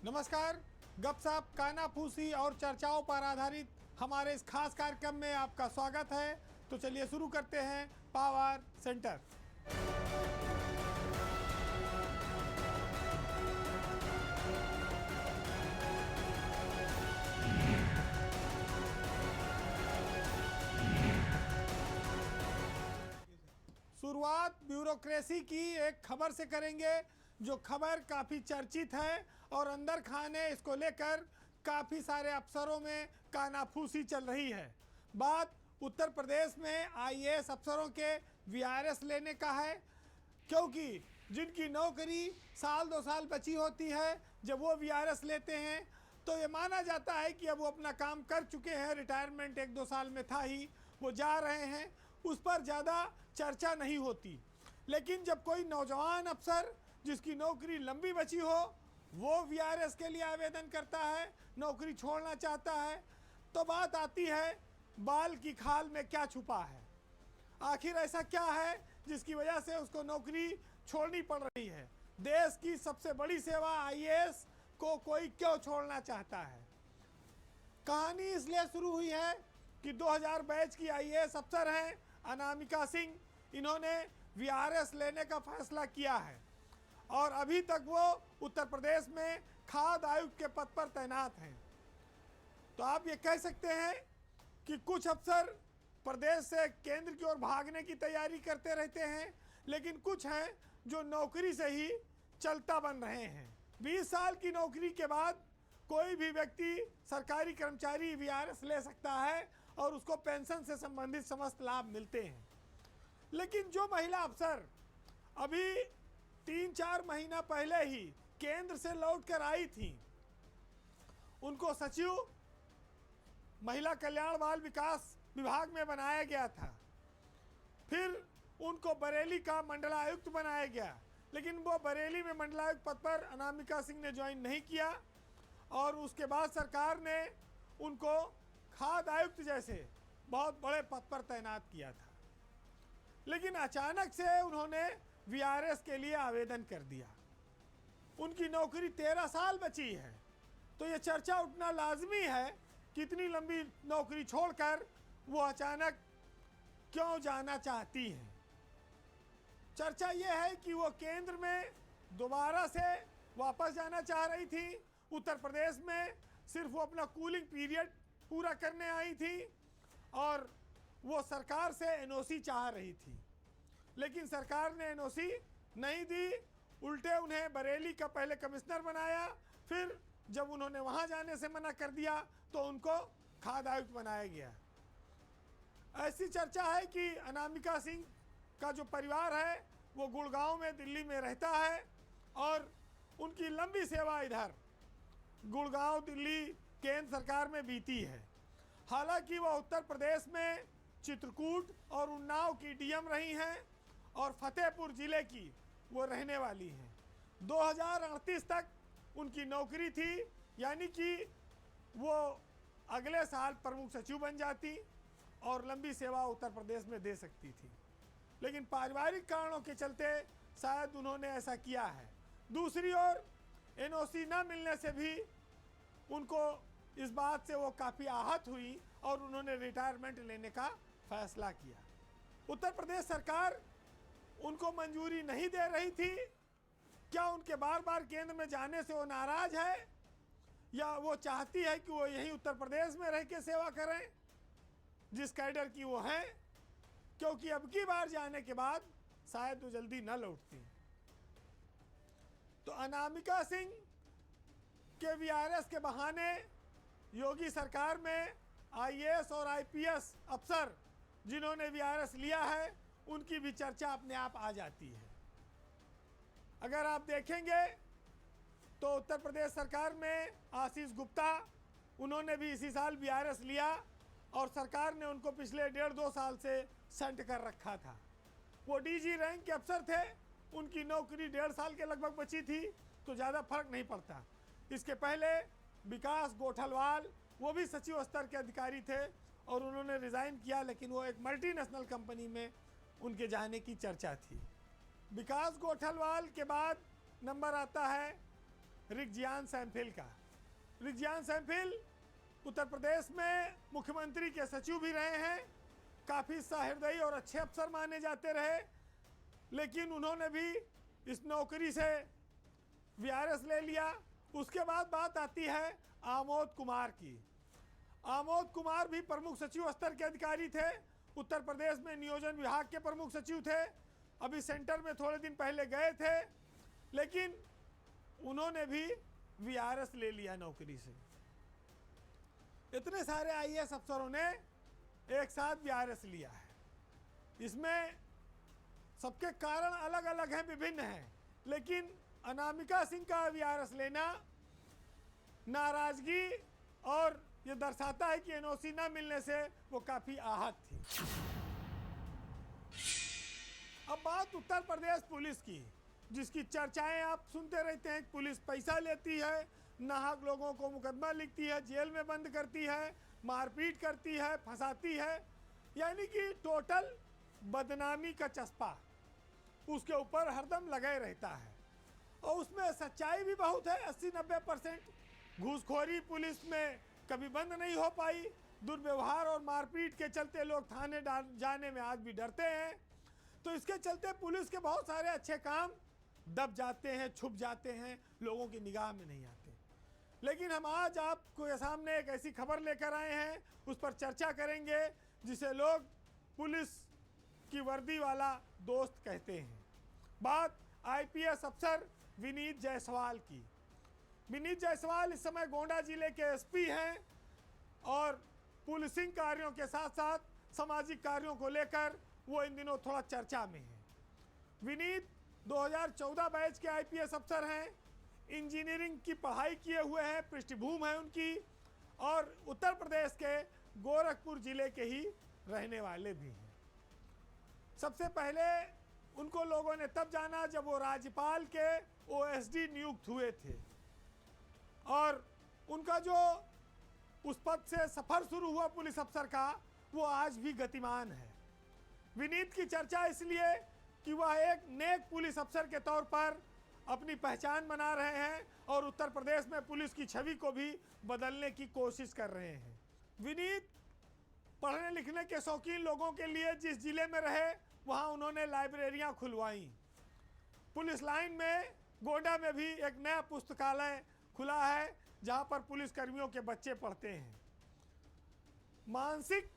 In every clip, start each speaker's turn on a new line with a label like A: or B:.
A: नमस्कार। गपशप, कानाफूसी और चर्चाओं पर आधारित हमारे इस खास कार्यक्रम में आपका स्वागत है। तो चलिए शुरू करते हैं पावर सेंटर। शुरुआत ब्यूरोक्रेसी की एक खबर से करेंगे, जो खबर काफ़ी चर्चित है और अंदर खाने इसको लेकर काफ़ी सारे अफसरों में कानाफूसी चल रही है। बात उत्तर प्रदेश में आईएएस अफसरों के वीआरएस लेने का है, क्योंकि जिनकी नौकरी साल 2 साल बची होती है, जब वो वीआरएस लेते हैं तो ये माना जाता है कि अब वो अपना काम कर चुके हैं, रिटायरमेंट 1-2 साल में था ही, वो जा रहे हैं, उस पर ज़्यादा चर्चा नहीं होती। लेकिन जब कोई नौजवान अफसर जिसकी नौकरी लंबी बची हो वो वीआरएस के लिए आवेदन करता है, नौकरी छोड़ना चाहता है, तो बात आती है बाल की खाल में क्या छुपा है। आखिर ऐसा क्या है जिसकी वजह से उसको नौकरी छोड़नी पड़ रही है। देश की सबसे बड़ी सेवा आईएएस को कोई क्यों छोड़ना चाहता है। कहानी इसलिए शुरू हुई है कि 2000 बैच की आईएएस अफसर हैं अनामिका सिंह, इन्होंने वीआरएस लेने का फैसला किया है और अभी तक वो उत्तर प्रदेश में खाद्य आयुक्त के पद पर तैनात हैं। तो आप ये कह सकते हैं कि कुछ अफसर प्रदेश से केंद्र की ओर भागने की तैयारी करते रहते हैं, लेकिन कुछ हैं जो नौकरी से ही चलता बन रहे हैं। 20 साल की नौकरी के बाद कोई भी व्यक्ति सरकारी कर्मचारी वीआरएस ले सकता है और उसको पेंशन से संबंधित समस्त लाभ मिलते हैं। लेकिन जो महिला अफसर अभी 3-4 महीना पहले ही केंद्र से लौटकर आई थी, उनको सचिव महिला कल्याण बाल विकास विभाग में बनाया गया था, फिर उनको बरेली का मंडलायुक्त बनाया गया, लेकिन वो बरेली में मंडलायुक्त पद पर अनामिका सिंह ने ज्वाइन नहीं किया और उसके बाद सरकार ने उनको खाद्य आयुक्त जैसे बहुत बड़े पद पर तैनात किया था। लेकिन अचानक से उन्होंने वीआरएस के लिए आवेदन कर दिया। उनकी नौकरी 13 साल बची है, तो ये चर्चा उठना लाजमी है कि इतनी लंबी नौकरी छोड़कर वो अचानक क्यों जाना चाहती हैं। चर्चा ये है कि वो केंद्र में दोबारा से वापस जाना चाह रही थी। उत्तर प्रदेश में सिर्फ वो अपना कूलिंग पीरियड पूरा करने आई थी और वो सरकार से एनओसी चाह रही थी, लेकिन सरकार ने एनओसी नहीं दी, उल्टे उन्हें बरेली का पहले कमिश्नर बनाया, फिर जब उन्होंने वहां जाने से मना कर दिया तो उनको खाद्य आयुक्त बनाया गया। ऐसी चर्चा है कि अनामिका सिंह का जो परिवार है वो गुड़गांव में दिल्ली में रहता है और उनकी लंबी सेवा इधर गुड़गांव दिल्ली केंद्र सरकार में बीती है। हालांकि वह उत्तर प्रदेश में चित्रकूट और उन्नाव की डीएम रही हैं और फतेहपुर जिले की वो रहने वाली हैं। 2038 तक उनकी नौकरी थी, यानी कि वो अगले साल प्रमुख सचिव बन जाती और लंबी सेवा उत्तर प्रदेश में दे सकती थी, लेकिन पारिवारिक कारणों के चलते शायद उन्होंने ऐसा किया है। दूसरी ओर एनओसी न मिलने से भी उनको इस बात से वो काफ़ी आहत हुई और उन्होंने रिटायरमेंट लेने का फैसला किया। उत्तर प्रदेश सरकार उनको मंजूरी नहीं दे रही थी। क्या उनके बार बार केंद्र में जाने से वो नाराज है, या वो चाहती है कि वो यहीं उत्तर प्रदेश में रह के सेवा करें जिस कैडर की वो हैं, क्योंकि अब की बार जाने के बाद शायद वो जल्दी न लौटती। तो अनामिका सिंह के वीआरएस के बहाने योगी सरकार में आईएएस और आईपीएस अफसर जिन्होंने वीआरएस लिया है उनकी भी चर्चा अपने आप आ जाती है। अगर आप देखेंगे तो उत्तर प्रदेश सरकार में आशीष गुप्ता, उन्होंने भी इसी साल वीआरएस लिया और सरकार ने उनको पिछले 1.5-2 साल से सेंट कर रखा था। वो डीजी रैंक के अफसर थे, उनकी नौकरी 1.5 साल के लगभग बची थी, तो ज़्यादा फर्क नहीं पड़ता। इसके पहले विकास गोठलवाल, वो भी सचिव स्तर के अधिकारी थे और उन्होंने रिज़ाइन किया, लेकिन वो एक मल्टीनेशनल कंपनी में उनके जाने की चर्चा थी। विकास गोठलवाल के बाद नंबर आता है रिगजियान सैंफिल का। रिगजियान सैंफिल उत्तर प्रदेश में मुख्यमंत्री के सचिव भी रहे हैं, काफ़ी सहृदयी और अच्छे अफसर माने जाते रहे, लेकिन उन्होंने भी इस नौकरी से वीआरएस ले लिया। उसके बाद बात आती है आमोद कुमार की। आमोद कुमार भी प्रमुख सचिव स्तर के अधिकारी थे, उत्तर प्रदेश में नियोजन विभाग के प्रमुख सचिव थे, अभी सेंटर में थोड़े दिन पहले गए थे, लेकिन उन्होंने भी वीआरएस ले लिया नौकरी से। इतने सारे आईएएस अफसरों ने एक साथ वीआरएस लिया है। इसमें सबके कारण अलग अलग हैं, विभिन्न हैं, लेकिन अनामिका सिंह का वीआरएस लेना नाराजगी और ये दर्शाता है कि एनओसी न मिलने से वो काफी आहत थी। अब बात उत्तर प्रदेश पुलिस की, जिसकी चर्चाएं आप सुनते रहते हैं। पुलिस पैसा लेती है, नाहक लोगों को मुकदमा लिखती है, जेल में बंद करती है, मारपीट करती है, फंसाती है, यानी कि टोटल बदनामी का चस्पा उसके ऊपर हरदम लगे रहता है। और उसमें सच्चाई भी बहुत है, 80-90%। घूसखोरी पुलिस में कभी बंद नहीं हो पाई। दुर्व्यवहार और मारपीट के चलते लोग थाने जाने में आज भी डरते हैं। तो इसके चलते पुलिस के बहुत सारे अच्छे काम दब जाते हैं, छुप जाते हैं, लोगों की निगाह में नहीं आते। लेकिन हम आज आपको सामने एक ऐसी खबर लेकर आए हैं, उस पर चर्चा करेंगे, जिसे लोग पुलिस की वर्दी वाला दोस्त कहते हैं। बात आईपीएस अफसर विनीत जायसवाल की। विनीत जायसवाल इस समय गोंडा जिले के एसपी हैं और पुलिसिंग कार्यों के साथ साथ सामाजिक कार्यों को लेकर वो इन दिनों थोड़ा चर्चा में है। विनीत 2014 बैच के आईपीएस अफसर हैं, इंजीनियरिंग की पढ़ाई किए हुए हैं, पृष्ठभूमि है उनकी, और उत्तर प्रदेश के गोरखपुर जिले के ही रहने वाले भी हैं। सबसे पहले उनको लोगों ने तब जाना जब वो राज्यपाल के ओएसडी नियुक्त हुए थे, और उनका जो उस पद से सफर शुरू हुआ पुलिस अफसर का, वो आज भी गतिमान है। विनीत की चर्चा इसलिए कि वह एक नेक पुलिस अफसर के तौर पर अपनी पहचान बना रहे हैं और उत्तर प्रदेश में पुलिस की छवि को भी बदलने की कोशिश कर रहे हैं। विनीत पढ़ने लिखने के शौकीन लोगों के लिए जिस जिले में रहे वहाँ उन्होंने लाइब्रेरियाँ खुलवाई। पुलिस लाइन में गोंडा में भी एक नया पुस्तकालय खुला है, जहाँ पर पुलिस कर्मियों के बच्चे पढ़ते हैं। मानसिक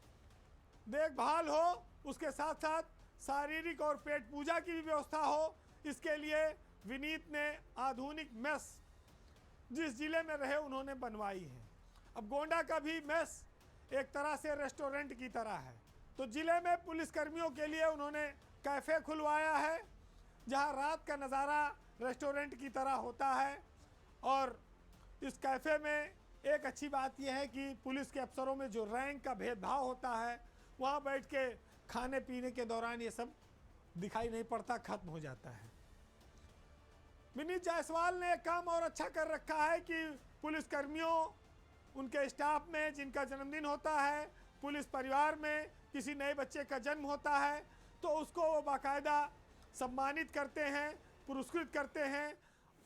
A: देखभाल हो, उसके साथ साथ शारीरिक और पेट पूजा की भी व्यवस्था हो, इसके लिए विनीत ने आधुनिक मेस जिस जिले में रहे उन्होंने बनवाई है। अब गोंडा का भी मेस एक तरह से रेस्टोरेंट की तरह है, तो जिले में पुलिस कर्मियों के लिए उन्होंने कैफ़े खुलवाया है, जहां रात का नज़ारा रेस्टोरेंट की तरह होता है। और इस कैफ़े में एक अच्छी बात यह है कि पुलिस के अफसरों में जो रैंक का भेदभाव होता है, वहाँ बैठ के खाने पीने के दौरान ये सब दिखाई नहीं पड़ता, खत्म हो जाता है। विनीत जायसवाल ने एक काम और अच्छा कर रखा है कि पुलिस कर्मियों, उनके स्टाफ में जिनका जन्मदिन होता है, पुलिस परिवार में किसी नए बच्चे का जन्म होता है, तो उसको वो बाकायदा सम्मानित करते हैं, पुरस्कृत करते हैं,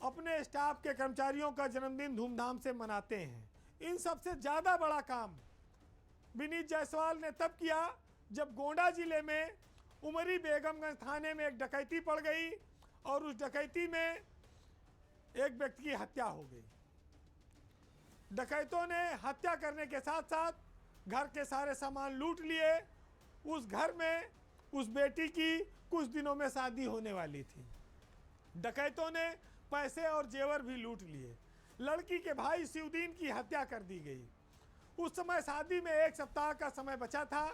A: अपने स्टाफ के कर्मचारियों का जन्मदिन धूमधाम से मनाते हैं। इन सबसे ज़्यादा बड़ा काम विनीत जायसवाल ने तब किया जब गोंडा जिले में उमरी बेगमगंज थाने में एक डकैती पड़ गई और उस डकैती में एक व्यक्ति की हत्या हो गई। डकैतों ने हत्या करने के साथ साथ घर के सारे सामान लूट लिए। उस घर में उस बेटी की कुछ दिनों में शादी होने वाली थी। डकैतों ने पैसे और जेवर भी लूट लिए। लड़की के भाई शिवदीन की हत्या कर दी गई। उस समय शादी में 1 सप्ताह का समय बचा था,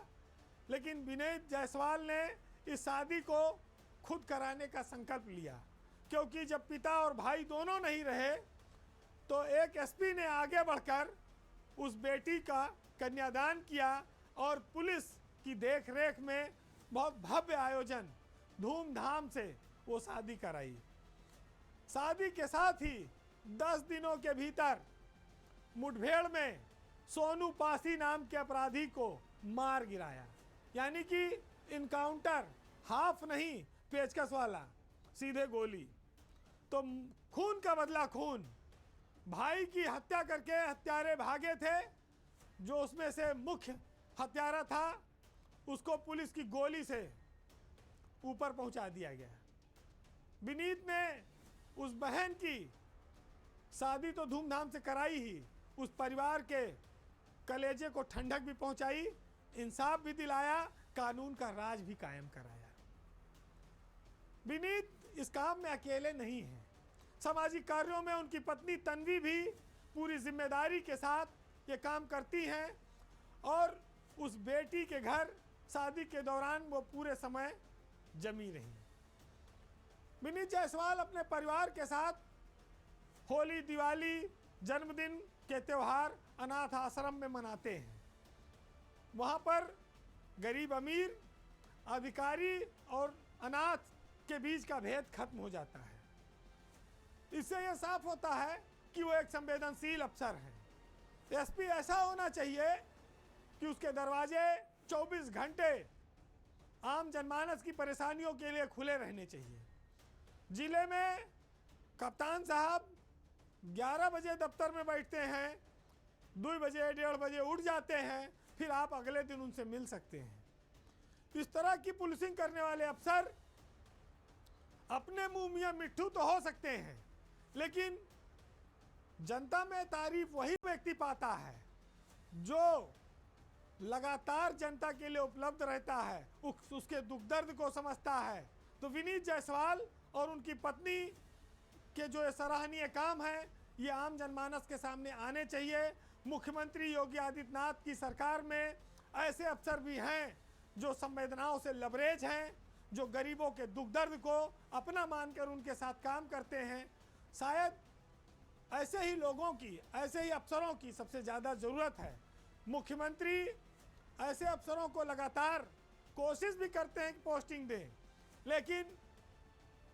A: लेकिन विनीत जायसवाल ने इस शादी को खुद कराने का संकल्प लिया, क्योंकि जब पिता और भाई दोनों नहीं रहे तो एक एसपी ने आगे बढ़कर उस बेटी का कन्यादान किया और पुलिस की देखरेख में बहुत भव्य आयोजन धूमधाम से वो शादी कराई। शादी के साथ ही 10 दिनों के भीतर मुठभेड़ में सोनू पासी नाम के अपराधी को मार गिराया, यानी कि इनकाउंटर, हाफ नहीं पेचकस वाला, सीधे गोली। तो खून का बदला खून, भाई की हत्या करके हत्यारे भागे थे। जो उसमें से मुख्य हत्यारा था उसको पुलिस की गोली से ऊपर पहुंचा दिया गया। विनीत ने उस बहन की शादी तो धूमधाम से कराई ही, उस परिवार के कलेजे को ठंडक भी पहुंचाई, इंसाफ भी दिलाया, कानून का राज भी कायम कराया। विनीत इस काम में अकेले नहीं हैं। सामाजिक कार्यों में उनकी पत्नी तन्वी भी पूरी जिम्मेदारी के साथ ये काम करती हैं और उस बेटी के घर शादी के दौरान वो पूरे समय जमी रही। विनीत जायसवाल अपने परिवार के साथ होली, दिवाली, जन्मदिन के त्यौहार अनाथ आश्रम में मनाते हैं। वहाँ पर गरीब अमीर, अधिकारी और अनाथ के बीच का भेद खत्म हो जाता है। इससे यह साफ होता है कि वो एक संवेदनशील अफसर है। एसपी ऐसा होना चाहिए कि उसके दरवाजे 24 घंटे आम जनमानस की परेशानियों के लिए खुले रहने चाहिए। जिले में कप्तान साहब 11 बजे दफ्तर में बैठते हैं, 2 बजे 1:30 बजे उठ जाते हैं, फिर आप अगले दिन उनसे मिल सकते हैं। इस तरह की पुलिसिंग करने वाले अफसर अपने मुंह मियां मिट्ठू तो हो सकते हैं, लेकिन जनता में तारीफ वही व्यक्ति पाता है जो लगातार जनता के लिए उपलब्ध रहता है, उसके दुख दर्द को समझता है। तो विनीत जायसवाल और उनकी पत्नी के जो ये सराहनीय काम है, ये आम जनमानस के सामने आने चाहिए। मुख्यमंत्री योगी आदित्यनाथ की सरकार में ऐसे अफसर भी हैं जो संवेदनाओं से लबरेज हैं, जो गरीबों के दुख दर्द को अपना मानकर उनके साथ काम करते हैं। शायद ऐसे ही लोगों की, ऐसे ही अफसरों की सबसे ज़्यादा ज़रूरत है। मुख्यमंत्री ऐसे अफसरों को लगातार कोशिश भी करते हैं कि पोस्टिंग दें, लेकिन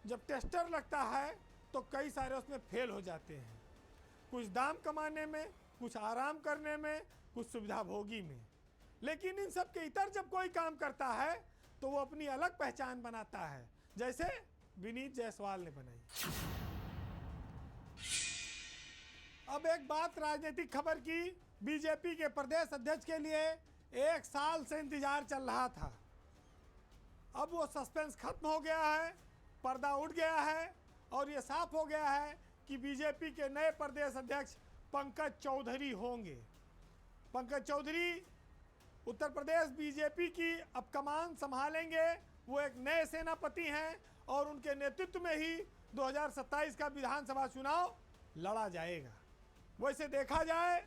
A: जब टेस्टर लगता है तो कई सारे उसमें फेल हो जाते हैं, कुछ दाम कमाने में, कुछ आराम करने में, कुछ सुविधा भोगी में। लेकिन इन सब के इतर जब कोई काम करता है तो वो अपनी अलग पहचान बनाता है, जैसे विनीत जायसवाल ने बनाई। अब एक बात राजनीतिक खबर की। बीजेपी के प्रदेश अध्यक्ष के लिए 1 साल से इंतजार चल रहा था। अब वो सस्पेंस खत्म हो गया है, पर्दा उठ गया है और ये साफ हो गया है कि बीजेपी के नए प्रदेश अध्यक्ष पंकज चौधरी होंगे। पंकज चौधरी उत्तर प्रदेश बीजेपी की अब कमान संभालेंगे। वो एक नए सेनापति हैं और उनके नेतृत्व में ही 2027 का विधानसभा चुनाव लड़ा जाएगा। वैसे देखा जाए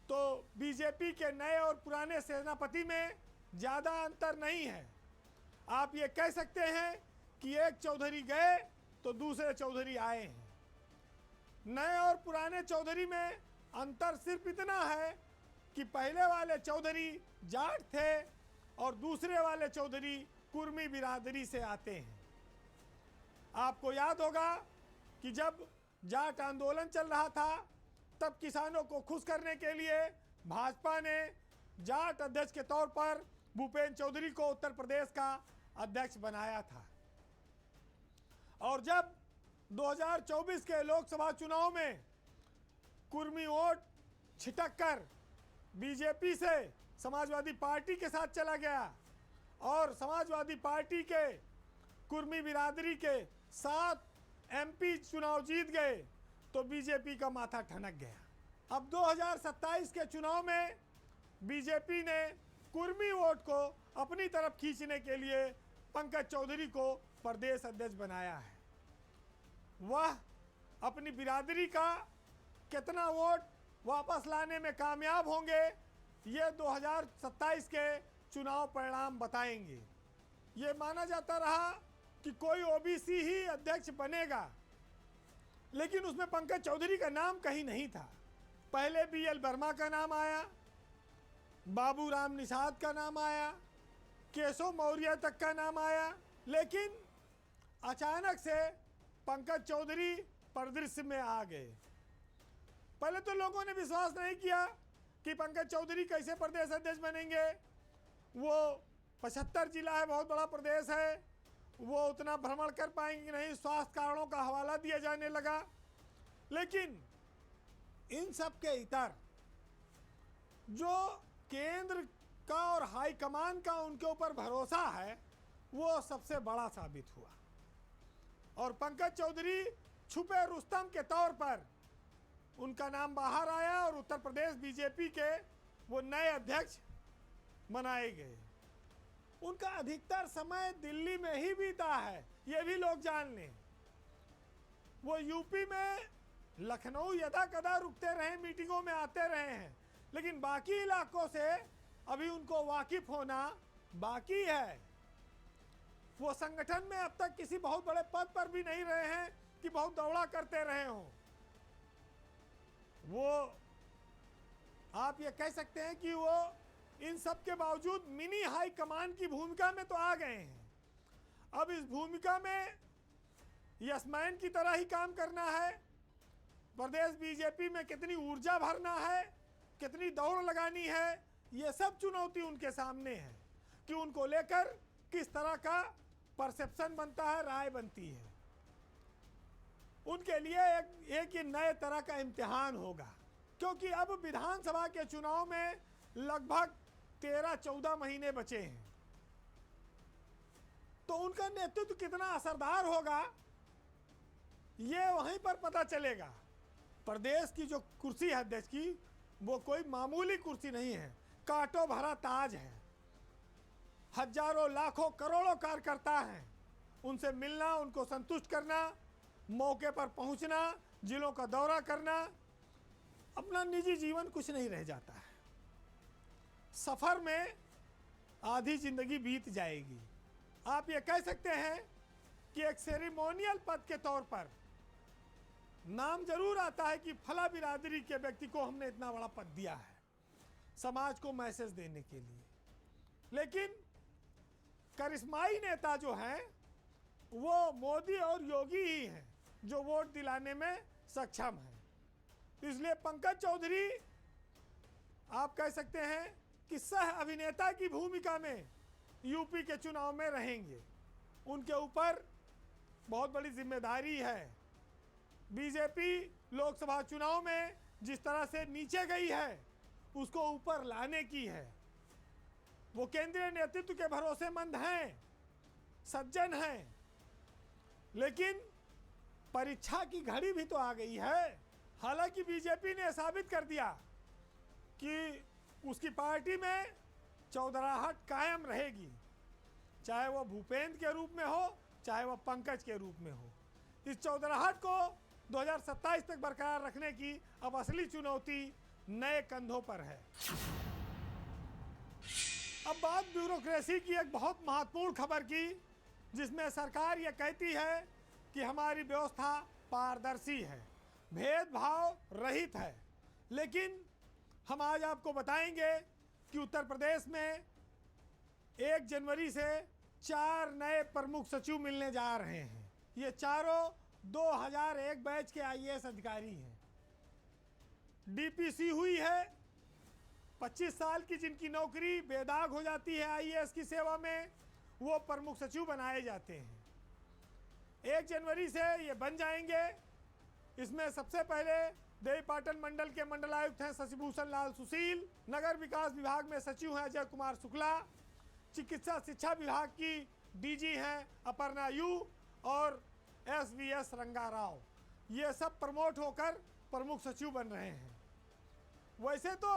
A: तो बीजेपी के नए और पुराने सेनापति में ज़्यादा अंतर नहीं है। आप ये कह सकते हैं कि एक चौधरी गए तो दूसरे चौधरी आए हैं। नए और पुराने चौधरी में अंतर सिर्फ इतना है कि पहले वाले चौधरी जाट थे और दूसरे वाले चौधरी कुर्मी बिरादरी से आते हैं। आपको याद होगा कि जब जाट आंदोलन चल रहा था तब किसानों को खुश करने के लिए भाजपा ने जाट अध्यक्ष के तौर पर भूपेंद्र चौधरी को उत्तर प्रदेश का अध्यक्ष बनाया था। और जब 2024 के लोकसभा चुनाव में कुर्मी वोट छिटक कर बीजेपी से समाजवादी पार्टी के साथ चला गया और समाजवादी पार्टी के कुर्मी बिरादरी के 7 एमपी चुनाव जीत गए, तो बीजेपी का माथा ठनक गया। अब 2027 के चुनाव में बीजेपी ने कुर्मी वोट को अपनी तरफ खींचने के लिए पंकज चौधरी को प्रदेश अध्यक्ष बनाया है। वह अपनी बिरादरी का कितना वोट वापस लाने में कामयाब होंगे, ये 2027 के चुनाव परिणाम बताएंगे। ये माना जाता रहा कि कोई ओबीसी ही अध्यक्ष बनेगा, लेकिन उसमें पंकज चौधरी का नाम कहीं नहीं था। पहले BL वर्मा का नाम आया, बाबूराम निषाद का नाम आया, केशव मौर्य तक का नाम आया, लेकिन अचानक से पंकज चौधरी परिदृश्य में आ गए। पहले तो लोगों ने विश्वास नहीं किया कि पंकज चौधरी कैसे प्रदेश अध्यक्ष बनेंगे। वो 75 जिला है, बहुत बड़ा प्रदेश है, वो उतना भ्रमण कर पाएंगे नहीं, स्वास्थ्य कारणों का हवाला दिया जाने लगा। लेकिन इन सब के इतर जो केंद्र का और हाई कमान का उनके ऊपर भरोसा है वो सबसे बड़ा साबित हुआ। और पंकज चौधरी छुपे रुस्तम के तौर पर उनका नाम बाहर आया और उत्तर प्रदेश बीजेपी के वो नए अध्यक्ष बनाए गए। उनका अधिकतर समय दिल्ली में ही बीता है, ये भी लोग जान लें। वो यूपी में लखनऊ यदा कदा रुकते रहे, मीटिंगों में आते रहे हैं, लेकिन बाकी इलाकों से अभी उनको वाकिफ होना बाकी है। वो संगठन में अब तक किसी बहुत बड़े पद पर भी नहीं रहे हैं कि बहुत दौड़ा करते रहे हों। वो आप ये कह सकते हैं कि वो इन सब के बावजूद मिनी हाई कमान की भूमिका में तो आ गए हैं। अब इस भूमिका में यशमैन की तरह ही काम करना है। प्रदेश बीजेपी में कितनी ऊर्जा भरना है, कितनी दौड़ लगानी है, ये सब चुनौती उनके सामने है कि उनको लेकर किस तरह का परसेप्शन बनता है, राय बनती है। उनके लिए एक ये नए तरह का इम्तिहान होगा, क्योंकि अब विधानसभा के चुनाव में लगभग 13-14 महीने बचे हैं। तो उनका नेतृत्व कितना असरदार होगा ये वहीं पर पता चलेगा। प्रदेश की जो कुर्सी है अध्यक्ष की, वो कोई मामूली कुर्सी नहीं है, कांटों भरा ताज है। हजारों लाखों करोड़ों कार्यकर्ता हैं, उनसे मिलना, उनको संतुष्ट करना, मौके पर पहुंचना, जिलों का दौरा करना, अपना निजी जीवन कुछ नहीं रह जाता है। सफर में आधी जिंदगी बीत जाएगी। आप ये कह सकते हैं कि एक सेरेमोनियल पद के तौर पर नाम जरूर आता है कि फला बिरादरी के व्यक्ति को हमने इतना बड़ा पद दिया है समाज को मैसेज देने के लिए, लेकिन करिश्माई नेता जो हैं वो मोदी और योगी ही हैं जो वोट दिलाने में सक्षम हैं। इसलिए पंकज चौधरी आप कह सकते हैं कि सह अभिनेता की भूमिका में यूपी के चुनाव में रहेंगे। उनके ऊपर बहुत बड़ी जिम्मेदारी है। बीजेपी लोकसभा चुनाव में जिस तरह से नीचे गई है उसको ऊपर लाने की है। वो केंद्रीय नेतृत्व के भरोसेमंद हैं, सज्जन हैं, लेकिन परीक्षा की घड़ी भी तो आ गई है। हालांकि बीजेपी ने साबित कर दिया कि उसकी पार्टी में चौधराहट कायम रहेगी, चाहे वो भूपेंद्र के रूप में हो, चाहे वो पंकज के रूप में हो। इस चौधराहट को 2027 तक बरकरार रखने की अब असली चुनौती नए कंधों पर है। अब बात ब्यूरोक्रेसी की एक बहुत महत्वपूर्ण खबर की, जिसमें सरकार ये कहती है कि हमारी व्यवस्था पारदर्शी है, भेदभाव रहित है। लेकिन हम आज आपको बताएंगे कि उत्तर प्रदेश में 1 जनवरी से 4 नए प्रमुख सचिव मिलने जा रहे हैं। ये चारों 2001 बैच के आईएएस अधिकारी हैं। डीपीसी हुई है, 25 साल की जिनकी नौकरी बेदाग हो जाती है आईएएस की सेवा में, वो प्रमुख सचिव बनाए जाते हैं। 1 जनवरी से ये बन जाएंगे। इसमें सबसे पहले देवीपाटन मंडल के मंडलायुक्त हैं शशिभूषण लाल सुशील, नगर विकास विभाग में सचिव हैं अजय कुमार शुक्ला, चिकित्सा शिक्षा विभाग की डीजी हैं अपर्णा यू और एसवीएस रंगा राव। ये सब प्रमोट होकर प्रमुख सचिव बन रहे हैं। वैसे तो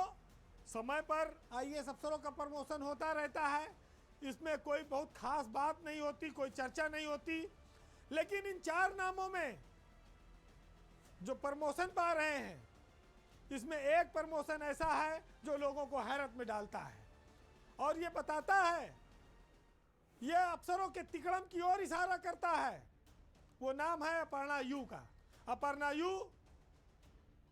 A: समय पर आईएएस अफसरों का प्रमोशन होता रहता है, इसमें कोई बहुत खास बात नहीं होती, कोई चर्चा नहीं होती, लेकिन इन 4 नामों में जो प्रमोशन पा रहे हैं, इसमें एक प्रमोशन ऐसा है जो लोगों को हैरत में डालता है और ये बताता है, ये अफसरों के तिकड़म की ओर इशारा करता है। वो नाम है अपर्णा यू का। अपर्णा यू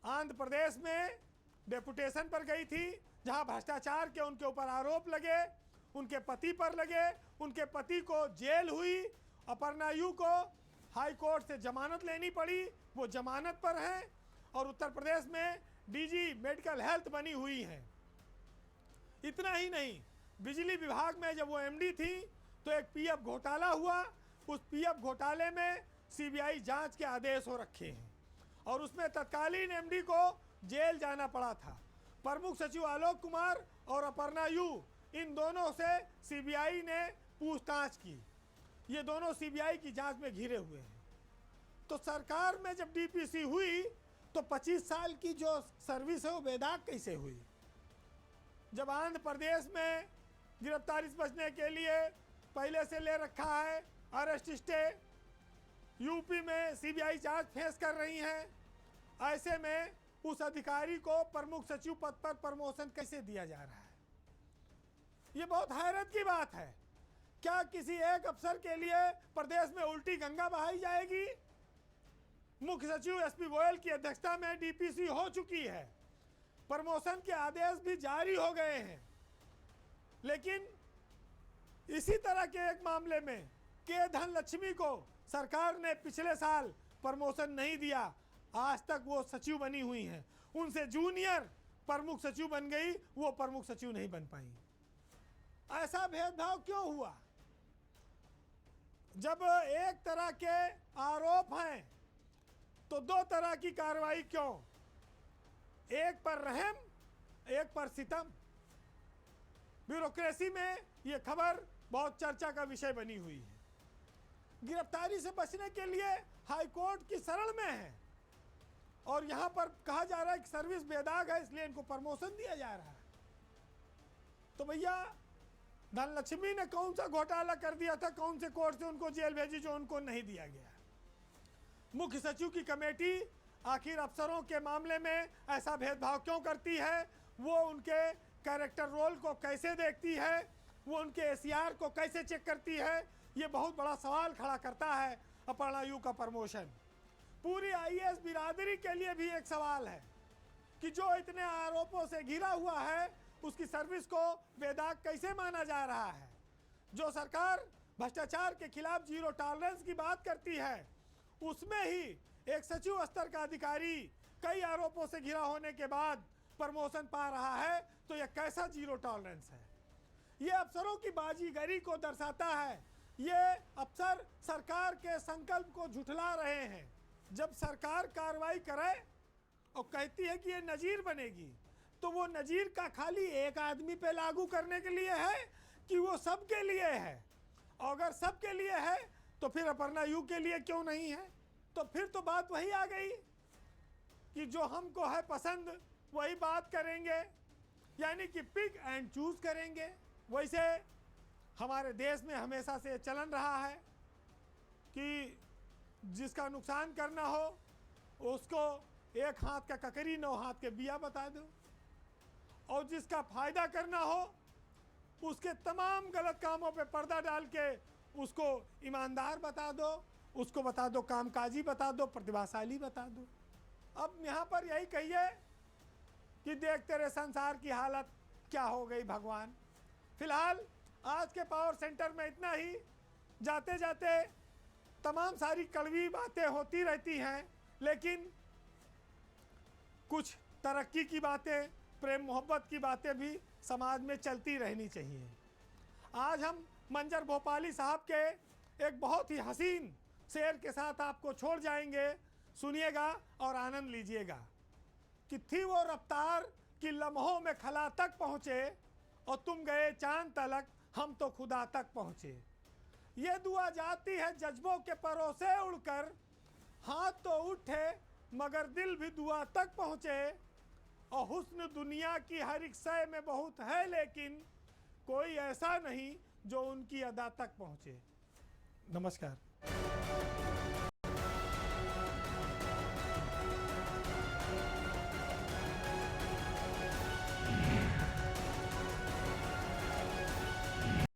A: आंध्र प्रदेश में डेपुटेशन पर गई थी, जहां भ्रष्टाचार के उनके ऊपर आरोप लगे, उनके पति पर लगे, उनके पति को जेल हुई। अपर्णा यू को हाई कोर्ट से जमानत लेनी पड़ी, वो जमानत पर हैं और उत्तर प्रदेश में डीजी मेडिकल हेल्थ बनी हुई हैं। इतना ही नहीं, बिजली विभाग में जब वो एमडी थी तो एक पीएफ घोटाला हुआ। उस पीएफ घोटाले में सीबीआई जांच के आदेश हो रखे हैं और उसमें तत्कालीन एमडी को जेल जाना पड़ा था। प्रमुख सचिव आलोक कुमार और अपर्णा यू, इन दोनों से सीबीआई ने पूछताछ की। ये दोनों सीबीआई की जांच में घिरे हुए हैं। तो सरकार में जब डीपीसी हुई तो 25 साल की जो सर्विस है वो बेदाग कैसे हुई? जब आंध्र प्रदेश में गिरफ्तारी से बचने के लिए पहले से ले रखा है अरेस्ट स्टे, यूपी में सीबीआई जांच फेस कर रही है, ऐसे में उस अधिकारी को प्रमुख सचिव पद पर प्रमोशन कैसे दिया जा रहा है? ये बहुत हैरत की बात है। क्या किसी एक अफसर के लिए प्रदेश में उल्टी गंगा बहाई जाएगी? मुख्य सचिव एसपी गोयल की अध्यक्षता में डीपीसी हो चुकी है, प्रमोशन के आदेश भी जारी हो गए हैं, लेकिन इसी तरह के एक मामले में के धनलक्ष्मी को सरकार ने पिछले साल प्रमोशन नहीं दिया। आज तक वो सचिव बनी हुई हैं, उनसे जूनियर प्रमुख सचिव बन गई, वो प्रमुख सचिव नहीं बन पाई। ऐसा भेदभाव क्यों हुआ? जब एक तरह के आरोप हैं तो दो तरह की कार्रवाई क्यों? एक पर रहम, एक पर सितम। ब्यूरोक्रेसी में यह खबर बहुत चर्चा का विषय बनी हुई है। गिरफ्तारी से बचने के लिए हाईकोर्ट की शरण में है और यहां पर कहा जा रहा है कि सर्विस बेदाग है, इसलिए इनको प्रमोशन दिया जा रहा है। तो भैया, धनलक्ष्मी ने कौन सा घोटाला कर दिया था? कौन से कोर्ट से उनको जेल भेजी जो उनको नहीं दिया गया? मुख्य सचिव की कमेटी आखिर अफसरों के मामले में ऐसा भेदभाव क्यों करती है? वो उनके कैरेक्टर रोल को कैसे देखती है? वो उनके एसीआर को कैसे चेक करती है? ये बहुत बड़ा सवाल खड़ा करता है अपर्णा यू का प्रमोशन। पूरी आईएएस बिरादरी के लिए भी एक सवाल है कि जो इतने आरोपों से घिरा हुआ है उसकी सर्विस को बेदाग कैसे माना जा रहा है? जो सरकार भ्रष्टाचार के खिलाफ जीरो टॉलरेंस की बात करती है, उसमें ही एक सचिव स्तर का अधिकारी कई आरोपों से घिरा होने के बाद प्रमोशन पा रहा है, तो यह कैसा जीरो टॉलरेंस है? यह अफसरों की बाजीगरी को दर्शाता है। ये अफसर सरकार के संकल्प को झुठला रहे हैं। जब सरकार कार्रवाई करे और कहती है कि ये नजीर बनेगी, तो वो नजीर का खाली एक आदमी पे लागू करने के लिए है कि वो सबके लिए है? और अगर सबके लिए है तो फिर अपर्णा यू के लिए क्यों नहीं है? तो फिर तो बात वही आ गई कि जो हमको है पसंद वही बात करेंगे, यानी कि पिक एंड चूज करेंगे। वैसे हमारे देश में हमेशा से चलन रहा है कि जिसका नुकसान करना हो उसको एक हाथ का ककरी 9 हाथ के बिया बता दो, और जिसका फायदा करना हो उसके तमाम गलत कामों पे पर्दा डाल के उसको ईमानदार बता दो, उसको बता दो कामकाजी बता दो, प्रतिभाशाली बता दो। अब यहाँ पर यही कहिए कि देख तेरे संसार की हालत क्या हो गई भगवान। फिलहाल आज के पावर सेंटर में इतना ही। जाते जाते तमाम सारी कड़वी बातें होती रहती हैं, लेकिन कुछ तरक्की की बातें, प्रेम मोहब्बत की बातें भी समाज में चलती रहनी चाहिए। आज हम मंजर भोपाली साहब के एक बहुत ही हसीन शेर के साथ आपको छोड़ जाएंगे, सुनिएगा और आनंद लीजिएगा कि थी वो रफ्तार कि लम्हों में खला तक पहुँचे और तुम गए चांद तलक, हम तो खुदा तक पहुँचे। ये दुआ जाती है जज्बों के परों से उड़कर, हाथ तो उठे मगर दिल भी दुआ तक पहुँचे। और हुस्न दुनिया की हर एक शय में बहुत है, लेकिन कोई ऐसा नहीं जो उनकी अदा तक पहुँचे। नमस्कार।